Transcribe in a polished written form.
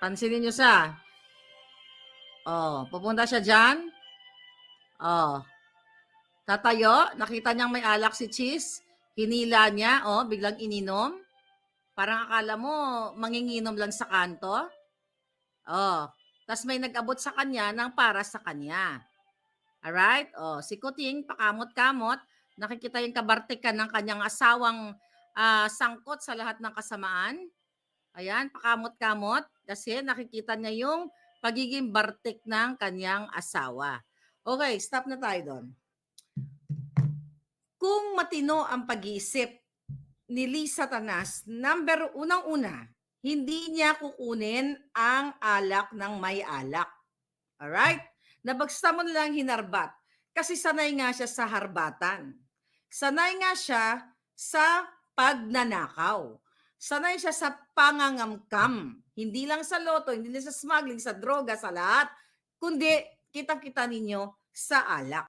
Pansinin niyo siya. Oh, pupunta siya diyan. Oh, tatayo, nakita niyang may alak si Cheese, hinila niya, oh, biglang ininom. Parang akala mo manginginom lang sa kanto. Oh, tas may nag-abot sa kanya ng para sa kanya. Alright? Oh, si Kuting, pakamot-kamot, nakikita yung kabartikan ng kanyang asawang sangkot sa lahat ng kasamaan. Ayan, pakamot-kamot kasi nakikita niya yung pagiging bartik ng kanyang asawa. Okay, stop na tayo doon. Kung matino ang pag-iisip ni Lisa Tanas, unang-una, hindi niya kukunin ang alak ng may alak. Alright? Nabagsa mo na lang hinarbat. Kasi sanay nga siya sa harbatan. Sanay nga siya sa pagnanakaw. Sanay siya sa pangangamkam. Hindi lang sa loto, hindi lang sa smuggling, sa droga, sa lahat. Kundi, kitang-kita ninyo sa alak.